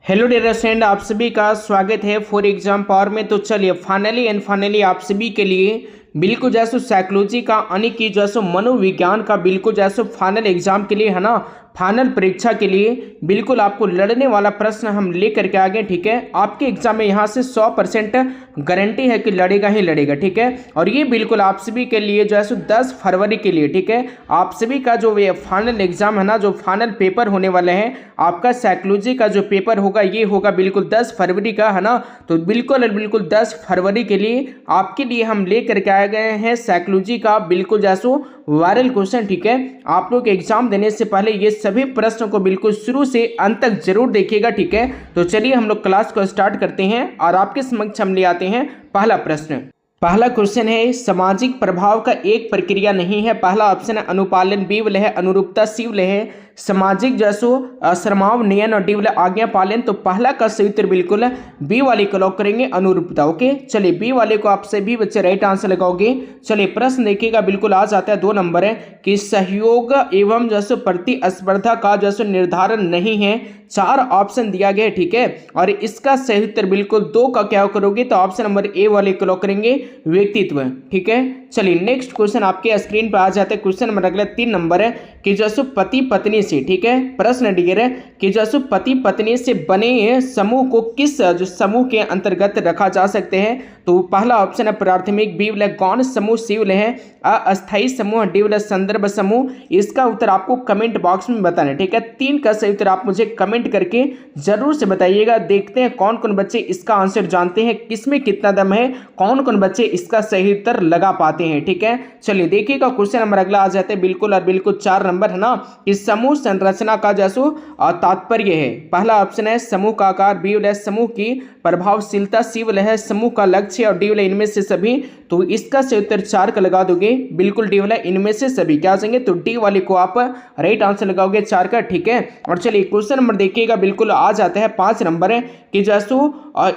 Hello dear friend, आप सभी का स्वागत है फॉर एग्जाम पावर में। तो चलिए फाइनली आप सभी के लिए बिल्कुल जैसे साइकोलॉजी का यानी कि जैसे मनोविज्ञान का बिल्कुल जैसे फाइनल एग्जाम के लिए है ना, फाइनल परीक्षा के लिए बिल्कुल आपको लड़ने वाला प्रश्न हम लेकर के आ गए। ठीक है, आपके एग्जाम में यहाँ से 100% गारंटी है कि लड़ेगा ही लड़ेगा। ठीक है, और ये बिल्कुल आप सभी के लिए जो है सो 10 फरवरी के लिए। ठीक है, आप सभी का जो ये फाइनल एग्जाम है ना, जो फाइनल पेपर होने वाले हैं, आपका साइकोलॉजी का जो पेपर होगा ये होगा बिल्कुल 10 फरवरी का है ना। तो बिल्कुल 10 फरवरी के लिए आपके लिए हम लेकर के आए गए हैं साइकोलॉजी का बिल्कुल जैसो वायरल क्वेश्चन। ठीक है, आप लोग एग्जाम देने से पहले ये सभी प्रश्नों को बिल्कुल शुरू से अंत तक जरूर देखिएगा। ठीक है, तो चलिए हम लोग क्लास को स्टार्ट करते हैं और आपके समक्ष हम ले आते हैं पहला प्रश्न। पहला क्वेश्चन है, सामाजिक प्रभाव का एक प्रक्रिया नहीं है। पहला ऑप्शन है अनुपालन, बी वाले है अनुरूपता, सी वाले है सामाजिक जैसो श्रमाव नियन और डी वाले आज्ञा पालन। तो पहला का सही उत्तर बिल्कुल बी वाले को लॉक करेंगे, अनुरूपता। ओके, चलिए बी वाले को आप सभी बच्चे राइट आंसर लगाओगे। चलिए प्रश्न देखिएगा, बिल्कुल आ जाता है 2 नंबर है कि सहयोग एवं जैसे प्रतिस्पर्धा का जैसे निर्धारण नहीं है। 4 ऑप्शन दिया गया है। ठीक है, और इसका सही उत्तर बिल्कुल 2 का क्या करोगे, तो ऑप्शन नंबर ए वाले को लॉक करेंगे, व्यक्तित्व। ठीक है, चलिए नेक्स्ट क्वेश्चन आपके स्क्रीन पर आ जाते हैं। क्वेश्चन नंबर अगला 3 नंबर है कि जैसे पति पत्नी से, ठीक है, प्रश्न डियर है कि जैसे पति पत्नी से बने समूह को किस जो समूह के अंतर्गत रखा जा सकते हैं। तो पहला ऑप्शन है प्राथमिक, बी वाला गौण समूह, सी वाले है अस्थायी समूह, डी वाला संदर्भ समूह। इसका उत्तर आपको कमेंट बॉक्स में बताना है। ठीक है, 3 का सही उत्तर आप मुझे कमेंट करके जरूर से बताइएगा। देखते हैं कौन कौन बच्चे इसका आंसर जानते हैं, किसमें कितना दम है, कौन कौन बच्चे इसका सही उत्तर लगा पाते हैं। ठीक है, चलिए देखिएगा क्वेश्चन नंबर अगला आ जाते हैं बिल्कुल और बिल्कुल 4 नंबर है ना। इस समूह संरचना का जैसो तात्पर्य है। पहला ऑप्शन है समूह का आकार, बी वाला समूह की प्रभावशीलता, सी वाला है समूह का लक्ष्य और डी वाला इनमें से सभी। तो इसका सही उत्तर 4 का लगा दोगे, बिल्कुल डी वाला इनमें से सभी क्या जाएंगे, तो डी वाले को आप राइट आंसर लगाओगे 4 का। ठीक है, और चलिए क्वेश्चन नंबर देखिएगा, बिल्कुल आ जाता है 5 नंबर है कि जैसो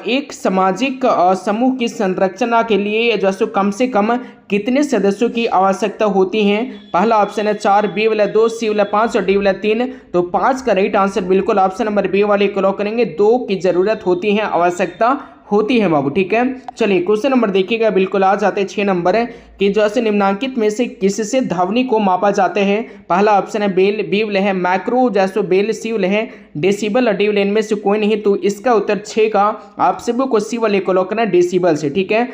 एक सामाजिक समूह की संरचना के लिए जैसो कम से कम कितने सदस्यों की आवश्यकता होती है। पहला ऑप्शन है 4, बी वाला 2, सी वाला 5 और डी वाला 3। तो 5 का राइट आंसर बिल्कुल ऑप्शन नंबर बी वाले को लॉक करेंगे, 2 की जरूरत होती है, आवश्यकता होती है बाबू। ठीक है, चलिए क्वेश्चन नंबर देखिएगा, बिल्कुल आ जाते हैं 6 नंबर है कि जैसे निम्नांकित में से किससे ध्वनि को मापा जाते हैं। पहला ऑप्शन है बेल, बी वाले है मैक्रो जैसो बेल, सी वाले है डेसिबल और डी वाले इनमें से कोई नहीं। तो इसका उत्तर 6 का आप सभी को सी वाले को लॉक करना, डेसिबल से। ठीक है,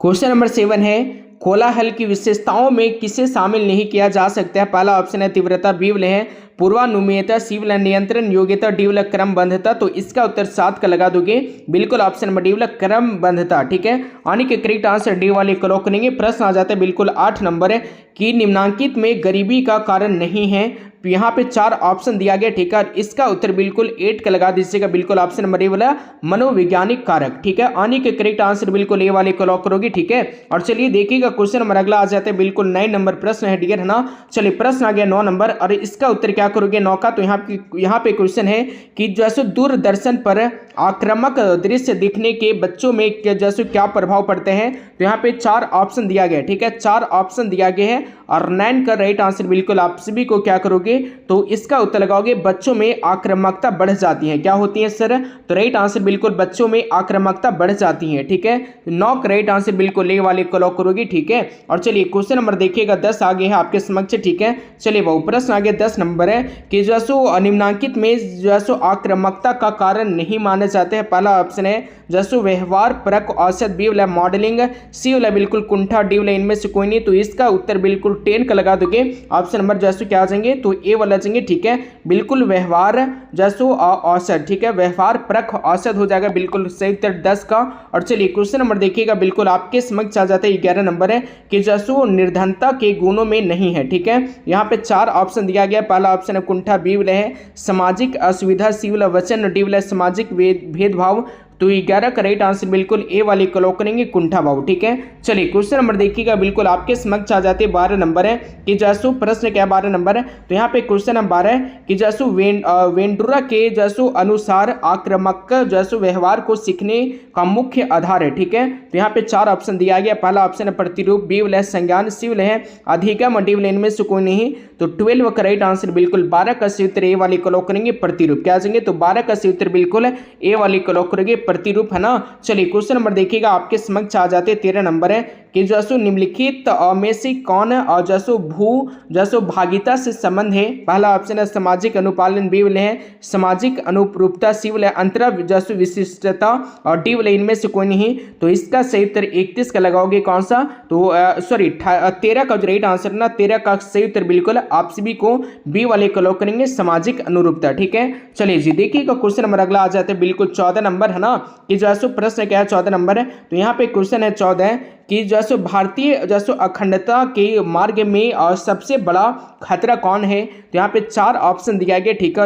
क्वेश्चन नंबर 7 है कोलाहल की विशेषताओं में किसे शामिल नहीं किया जा सकता है। पहला ऑप्शन है तीव्रता, बी वाले है पूर्वानुमेयता, सी वाला नियंत्रण योग्यता, डी वाला क्रमबद्धता। तो इसका उत्तर 7 का लगा दोगे, बिल्कुल ऑप्शन नंबर डी वाला क्रमबद्धता। ठीक है, आने के करेक्ट आंसर डी वाले को लॉक करेंगे। प्रश्न आ जाता है बिल्कुल 8 नंबर है कि निम्नांकित में गरीबी का कारण नहीं है। यहाँ पे 4 ऑप्शन दिया गया। ठीक है, इसका उत्तर बिल्कुल 8 का लगा दीजिएगा, बिल्कुल ऑप्शन नंबर ए वाला मनोवैज्ञानिक कारक। ठीक है, आने के करेक्ट आंसर बिल्कुल ए वाले को लॉक करोगे। ठीक है, और चलिए देखिएगा क्वेश्चन नंबर अगला आ जाते हैं बिल्कुल 9 नंबर प्रश्न है डियर है ना। चलिए प्रश्न आ गया 9 नंबर और इसका उत्तर क्या करोगे 9 का। तो यहाँ पे क्वेश्चन है कि जैसे दूरदर्शन पर आक्रामक दृश्य दिखने के बच्चों में जैसे क्या प्रभाव पड़ते हैं। तो यहाँ पे 4 ऑप्शन दिया गया। ठीक है, 4 ऑप्शन दिया गया है और 9 का राइट आंसर बिल्कुल आप सभी को क्या करोगे, तो इसका उत्तर लगाओगे बच्चों में आक्रामकता बढ़ जाती है। क्या होती है सर, तो राइट आंसर बिल्कुल बच्चों में आक्रामकता बढ़ जाती है। ठीक है, 9 का राइट आंसर बिल्कुल ए वाले को लॉक करोगे। ठीक है, और चलिए क्वेश्चन नंबर देखिएगा 10 आगे है आपके समक्ष। ठीक है, चलिए वो प्रश्न आगे 10 नंबर है कि जैसो निम्नांकित में जैसो आक्रामकता का कारण नहीं माने जाते हैं। पहला ऑप्शन है जैसो व्यवहार परक औसत, बी वाला मॉडलिंग, सी वाला बिल्कुल कुंठा, डी वाला इनमें से कोई नहीं। तो इसका उत्तर बिल्कुल 10 का लगा दोगे, ऑप्शन नंबर जैसो क्या आ जाएंगे, तो ए वाला जाएंगे। ठीक है, बिल्कुल व्यवहार जैसो औसत। ठीक है, व्यवहार परक औसत हो जाएगा, बिल्कुल सही उत्तर 10 का। और चलिए क्वेश्चन नंबर देखिएगा, बिल्कुल आपके समक्ष आ जाता है 11 नंबर है कि जैसो निर्धनता के गुणों में नहीं है। ठीक है, यहाँ पे 4 ऑप्शन दिया गया। पहला ऑप्शन है कुंठा, बी वाला है सामाजिक असुविधा, सी वाला वचन, डी वाला सामाजिक भेदभाव। तो 11 का राइट आंसर बिल्कुल ए वाले को लॉक करेंगे कुंठा बाबू। ठीक है, चलिए क्वेश्चन नंबर देखिएगा, बिल्कुल आपके समक्ष आ जाते 12 नंबर है कि जैसो प्रश्न क्या 12 नंबर है। तो यहाँ पे क्वेश्चन नंबर 12 है कि जैसो वेंडुरा के जैसो अनुसार आक्रामक जैसो व्यवहार को सीखने का मुख्य आधार है। ठीक है, तो यहाँ पे 4 ऑप्शन दिया गया। पहला ऑप्शन है प्रतिरूप, बी वाला संज्ञान, सी वाला है अधिगम, डी वाला इनमें से कोई नहीं। तो 12 का राइट आंसर बिल्कुल 12 का सही उत्तर ए वाले को लॉक करेंगे प्रतिरूप। क्या जाएंगे, तो 12 का सही उत्तर बिल्कुल ए वाले को लॉक करेंगे प्रतिरूप, है ना। चलिए क्वेश्चन नंबर देखिएगा, आपके समक्ष आ जाते 13 नंबर है कि जैसो निम्नलिखित में से कौन और जैसो जैसो भागीता से संबंध है। पहला ऑप्शन है सामाजिक अनुपालन, बी वाले है सामाजिक अनुरूपता, सी वाले अंतरा जैसो विशिष्टता और डी वाले इनमें से कोई नहीं। तो इसका सही उत्तर 31 का लगाओगे कौन सा, तो सॉरी 13 का जो राइट आंसर ना 13 का सही उत्तर बिल्कुल आप सभी को बी वाले को लॉक करेंगे सामाजिक अनुरूपता। ठीक है, चलिए जी देखिएगा क्वेश्चन नंबर अगला आ जाते हैं बिल्कुल 14 नंबर, है ना। कि जैसो प्रश्न क्या है 14 नंबर है। तो यहाँ पे क्वेश्चन है 14 कि जैसो भारतीय जैसो अखंडता के मार्ग में और सबसे बड़ा खतरा कौन है। तो यहाँ पे 4 ऑप्शन दिया गया। ठीक है,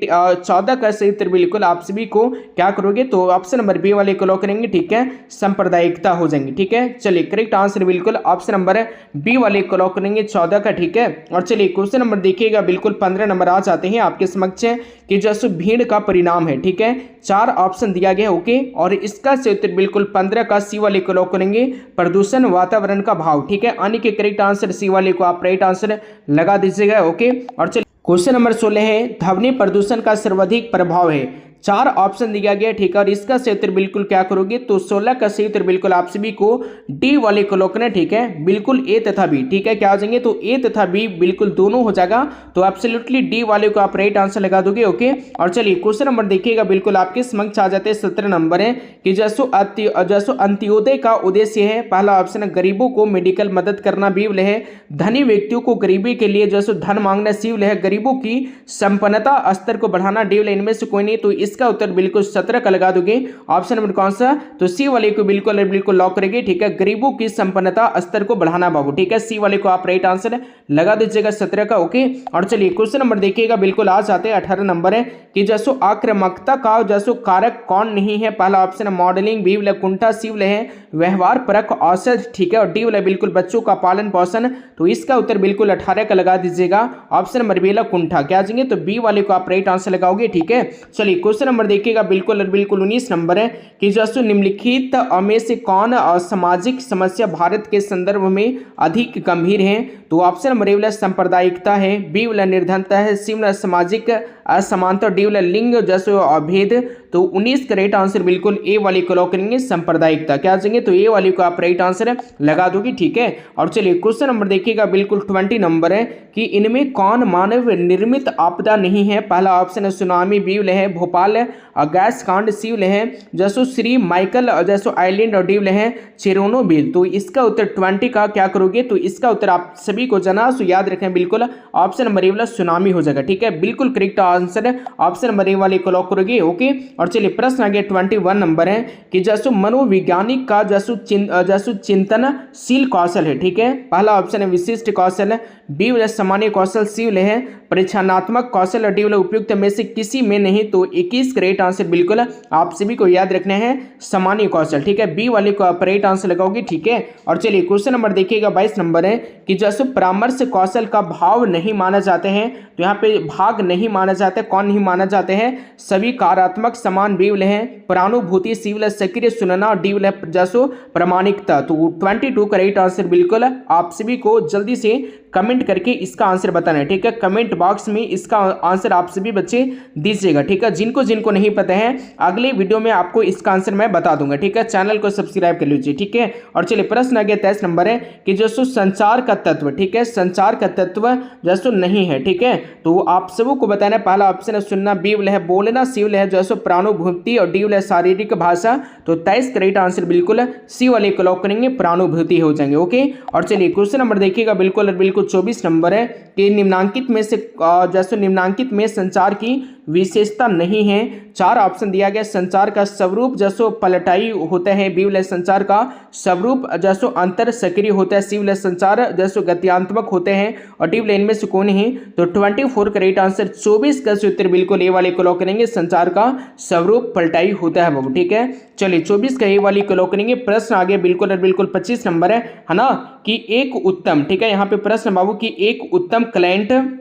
और 14 का सही उत्तर बिल्कुल आप सभी को क्या करोगे, तो ऑप्शन नंबर बी वाले को लॉक करेंगे। ठीक है, सांप्रदायिकता हो जाएंगे। ठीक है, चलिए करेक्ट आंसर बिल्कुल ऑप्शन नंबर बी वाले को लॉक करेंगे 14 का। ठीक है, और चलिए क्वेश्चन नंबर देखिएगा, बिल्कुल 15 नंबर आ जाते हैं आपके समक्ष कि जैसो भीड़ का परिणाम है। ठीक है, 4 ऑप्शन दिया गया। ओके, और इसका सही उत्तर बिल्कुल 15 का सी वाले को लॉक करेंगे प्रदूषण, वातावरण का भाव। ठीक है, यानी कि करेक्ट आंसर सी वाले को आप राइट आंसर लगा दीजिएगा। ओके, और चलिए क्वेश्चन नंबर 16 है ध्वनि प्रदूषण का सर्वाधिक प्रभाव है। 4 ऑप्शन दिया गया। ठीक है, और इसका सही उत्तर बिल्कुल क्या करोगे, तो 16 का सही उत्तर बिल्कुल आप सभी को डी वाले को लॉक करना है। ठीक है, बिल्कुल ए तथा बी। ठीक है, क्या आ जाएंगे, तो ए तथा बी बिल्कुल दोनों हो जाएगा। तो एब्सोल्युटली डी वाले को आप राइट आंसर लगा दोगे। ओके, और चलिए क्वेश्चन नंबर देखिएगा, बिल्कुल आपके समक्ष आ जाते हैं 17 नंबर है कि जैसो अंत्योदय का उद्देश्य है। पहला ऑप्शन है गरीबों को मेडिकल मदद करना, बी वाले है धनी व्यक्तियों को गरीबी के लिए जैसो धन मांगना, सी वाले है गरीबों की संपन्नता स्तर को बढ़ाना, डी वाले इनमें से कोई नहीं। तो इसका उत्तर बिल्कुल 17 का लगा दोगे। ऑप्शन नंबर कौन सा, तो सी वाले को बिल्कुल लॉक करेंगे। ठीक है, गरीबों की संपन्नता स्तर को बढ़ाना बाबू। ठीक है, सी वाले को आप राइट आंसर लगा दीजिएगा 17 का। ओके, और चलिए क्वेश्चन नंबर देखिएगा, बिल्कुल आ जाते हैं 18 नंबर है कि जैसो आक्रामकता का जैसो कारक कौन नहीं है। पहला ऑप्शन है मॉडलिंग, बी वाले कुंठा, सी वाले है व्यवहार परक औसत। ठीक है, और डी वाले बिल्कुल बच्चों का पालन पोषण। तो इसका उत्तर बिल्कुल 18 का लगा दीजिएगा। ऑप्शन नंबर बी वाला कुंठा। क्या जाएंगे, तो बी वाले को आप राइट आंसर लगाओगे। ठीक है, चलिए क्वेश्चन नंबर देखिएगा, बिल्कुल 19 नंबर है कि जैसो निम्नलिखित में से कौन सामाजिक समस्या भारत के संदर्भ में अधिक गंभीर है। तो ऑप्शन नंबर ए वाला सांप्रदायिकता है, बी वाला निर्धनता है, सी वाला सामाजिक असमानता, डी वाला लिंग जैसो अभेद। तो 19 का राइट आंसर बिल्कुल ए वाले को लॉक करेंगे सांप्रदायिकता। क्या जाएंगे, तो ए वाले को आप राइट आंसर लगा दोगे। ठीक है, और चलिए क्वेश्चन नंबर देखिएगा, बिल्कुल 20 नंबर है कि इनमें कौन मानव निर्मित आपदा नहीं है। पहला ऑप्शन है सुनामी, बी वाले है भोपाल गैस कांड, सी वाले है जैसो श्री माइकल जैसो आइलैंड, और डी वाले है चेरोनोबिल। तो इसका उत्तर 20 का क्या करोगे, तो इसका उत्तर आप सभी को जना सो याद रखें, बिल्कुल ऑप्शन नंबर ए वाला सुनामी हो जाएगा। ठीक है, बिल्कुल करेक्ट आंसर है ऑप्शन नंबर ए वाले को लॉक करोगे। ओके, और चलिए प्रश्न आ गया 21 नंबर है कि जैसो मनोवैज्ञानिक का जैसो चिंतनशील कौशल है। ठीक है, पहला ऑप्शन है विशिष्ट कौशल, बी वाला सामान्य कौशल, सी वाले है परीक्षणात्मक कौशल, और डी वाला उपयुक्त में से किसी में नहीं। तो 21 का राइट आंसर बिल्कुल आप सभी को याद रखना है सामान्य कौशल। ठीक है, बी वाले को आप राइट आंसर लगाओगे। ठीक है, और चलिए क्वेश्चन नंबर देखिएगा 22 नंबर है कि जैसो परामर्श कौशल का भाव नहीं माना जाते हैं। तो यहाँ पे भाग नहीं माना जाता है, कौन नहीं माना जाते हैं, सभी कार्यात्मक समान, बी वाले हैं परानुभूति, सी वाला सक्रिय सुनना, डी वाला जैसो प्रामाणिकता। तो 22 का राइट आंसर बिल्कुल आप सभी को जल्दी से कमेंट करके इसका आंसर बताना है। ठीक है, कमेंट बॉक्स में इसका आंसर आप सभी बच्चे दीजिएगा। ठीक है, जिनको नहीं पता है अगले वीडियो में आपको इसका आंसर मैं बता दूंगा। ठीक है, चैनल को सब्सक्राइब कर लीजिए। ठीक है, और चलिए प्रश्न आ गया 23 नंबर है कि जैसो संचार का तत्व, ठीक है, संचार का तत्व जैसो नहीं है। ठीक है, तो आप सबों को बताना है। पहला ऑप्शन है सुनना, बी वाला है बोलना, सी वाला है जैसो प्रानुभूति, और डी वाला है शारीरिक भाषा। तो 23 का राइट आंसर बिल्कुल सी वाले को लॉक करेंगे, प्रानुभूति हो जाएंगे। ओके, और चलिए क्वेश्चन नंबर देखिएगा, बिल्कुल 24 नंबर है कि निम्नांकित में से जैसे निम्नांकित में संचार की विशेषता नहीं है। 4 ऑप्शन दिया गया, संचार का स्वरूप जैसो पलटाई होते हैं, बी वाला संचार का स्वरूप जैसो अंतर सक्रिय होता है, सी वाला संचार जैसो गत्यात्मक होते हैं, और डी वाला इनमें से कौन है। तो 24 करेक्ट आंसर, 24 का उत्तर बिल्कुल ए वाले को लॉक करेंगे, संचार का स्वरूप पलटाई होता है बाबू। ठीक है, चलिए 24 का ए वाली को लॉक करेंगे। प्रश्न आगे बिल्कुल और बिल्कुल 25 नंबर है ना, कि एक उत्तम, ठीक है, यहाँ पे प्रश्न बाबू की एक उत्तम क्लाइंट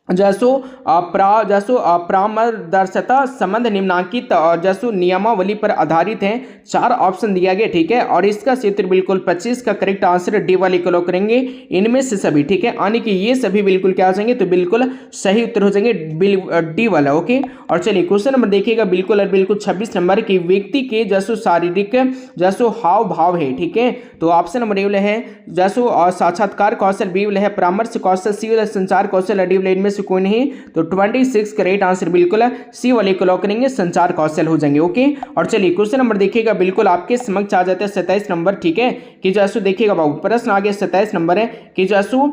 जैसो परामर्शता संबंध निम्नांकित और जैसो नियमावली पर आधारित है। 4 ऑप्शन दिया गया। ठीक है, और इसका उत्तर बिल्कुल 25 का करेक्ट आंसर डी वाले को लॉक करेंगे, इनमें से सभी। ठीक है, यानी कि ये सभी बिल्कुल क्या हो जाएंगे, तो बिल्कुल सही उत्तर हो जाएंगे डी वाला। ओके, और चलिए क्वेश्चन नंबर देखिएगा बिल्कुल और बिल्कुल 26 नंबर की व्यक्ति के जैसो शारीरिक जैसो हाव भाव है। ठीक है, तो ऑप्शन नंबर ए वाला है जैसो साक्षात्कार कौशल, बी वाला है परामर्श कौशल, सी वाला संचार कौशल, डी वाला इनमें से कोई नहीं। तो 26 करेक्ट आंसर बिल्कुल सी वाले को लॉक करेंगे, संचार कौशल हो जाएंगे। ओके, और चलिए क्वेश्चन नंबर देखिएगा बिल्कुल आपके समक्ष आ जाता है 27 नंबर। ठीक है, कि जैसो देखिएगा बाबू प्रश्न आगे 27 नंबर है कि जैसो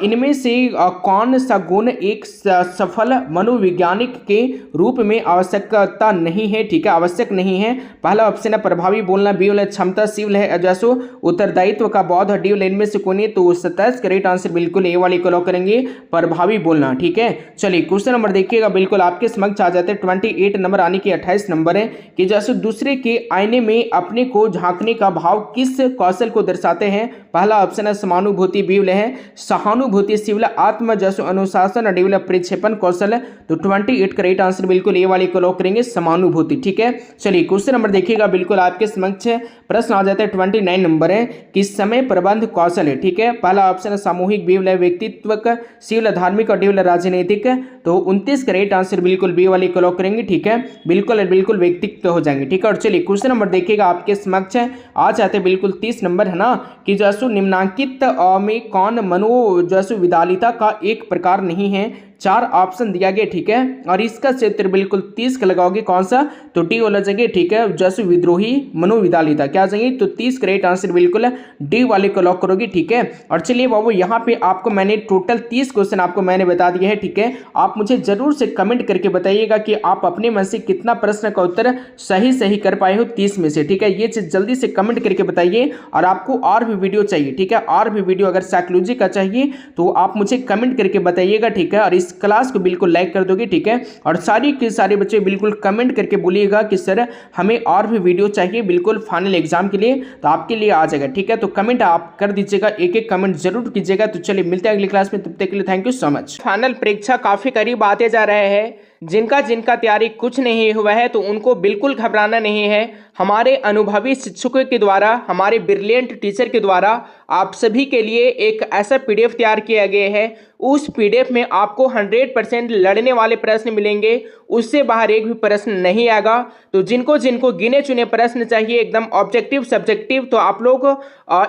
इनमें से कौन सा गुण एक सफल मनोवैज्ञानिक के रूप में आवश्यकता नहीं है। ठीक है, आवश्यक नहीं है। पहला ऑप्शन है प्रभावी बोलना, बी वाला क्षमता, सी वाला है जैसो उत्तरदायित्व का बोध, डी वाला इनमें से कोई नहीं। तो 27 करेक्ट आंसर बिल्कुल ए वाले को लॉक करेंगे, प्रभावी बोलना। ठीक है, चलिए क्वेश्चन नंबर देखिएगा बिल्कुल आपके समक्ष आ जाते हैं 28 नंबर, आने की 28 नंबर है कि जैसे दूसरे के आईने में अपने को झांकने का भाव किस कौशल को दर्शाते हैं। पहला ऑप्शन है समानुभूति, बी वाला है सहानुभूति, सी वाला आत्म जैसो अनुशासन, डी वाला प्रक्षेपण कौशल। तो 28 करेक्ट आंसर बिल्कुल ए वाले को लॉक करेंगे, समानुभूति। ठीक है, चलिए क्वेश्चन नंबर देखिएगा बिल्कुल आपके समक्ष प्रश्न आ जाता है 29 नंबर है कि समय प्रबंध कौशल है। ठीक है, पहला ऑप्शन है सामूहिक, बी वाला व्यक्तित्व, सी वाला धार्मिक और डी वाला राजनीतिक। तो 29 करेक्ट आंसर बिल्कुल बी वाले को लॉक करेंगे। ठीक है, बिल्कुल बिल्कुल व्यक्तित्व हो जाएंगे। ठीक है, और चलिए क्वेश्चन नंबर देखिएगा आपके समक्ष आ जाते हैं बिल्कुल 30 नंबर है ना, कि जैसो निम्नांकित में कौन मनो जैसो विदालिता का एक प्रकार नहीं है। 4 ऑप्शन दिया गया। ठीक है, और इसका क्षेत्र बिल्कुल 30 का लगाओगे, कौन सा, तो डी वाला जगह। ठीक है, जैसे विद्रोही मनोविदालिता क्या जाएंगे, तो 30 करेक्ट आंसर बिल्कुल डी वाले को लॉक करोगे। ठीक है, और चलिए बाबू यहाँ पे आपको मैंने टोटल 30 क्वेश्चन आपको मैंने बता दिए हैं। ठीक है, आप मुझे जरूर से कमेंट करके बताइएगा कि आप अपने मन से कितना प्रश्न का उत्तर सही कर पाए हो 30 में से। ठीक है, ये चीज जल्दी से कमेंट करके बताइए, और आपको और भी वीडियो चाहिए। ठीक है, और भी वीडियो अगर साइकोलॉजी का चाहिए तो आप मुझे कमेंट करके बताइएगा। ठीक है, और इस क्लास को बिल्कुल लाइक कर दोगे। ठीक है, और सारी के सारे बच्चे बिल्कुल कमेंट करके बोलिएगा कि सर हमें और भी वीडियो चाहिए बिल्कुल फाइनल एग्जाम के लिए, तो आपके लिए आ जाएगा। ठीक है, तो कमेंट आप कर दीजिएगा, एक कमेंट जरूर कीजिएगा। तो चलिए मिलते हैं अगली क्लास में, तब तक के लिए thank you so much. Final परीक्षा काफी करीब आते जा रहे हैं, जिनका तैयारी कुछ नहीं हुआ है तो उनको बिल्कुल घबराना नहीं है। हमारे अनुभवी शिक्षकों के द्वारा, हमारे ब्रिलियंट टीचर के द्वारा आप सभी के लिए एक ऐसा पीडीएफ तैयार किया गया है। उस पीडीएफ में आपको 100% लड़ने वाले प्रश्न मिलेंगे, उससे बाहर एक भी प्रश्न नहीं आएगा। तो जिनको गिने चुने प्रश्न चाहिए एकदम ऑब्जेक्टिव सब्जेक्टिव, तो आप लोग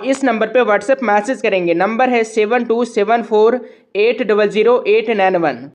इस नंबर पे व्हाट्सएप मैसेज करेंगे। नंबर है 7274800891।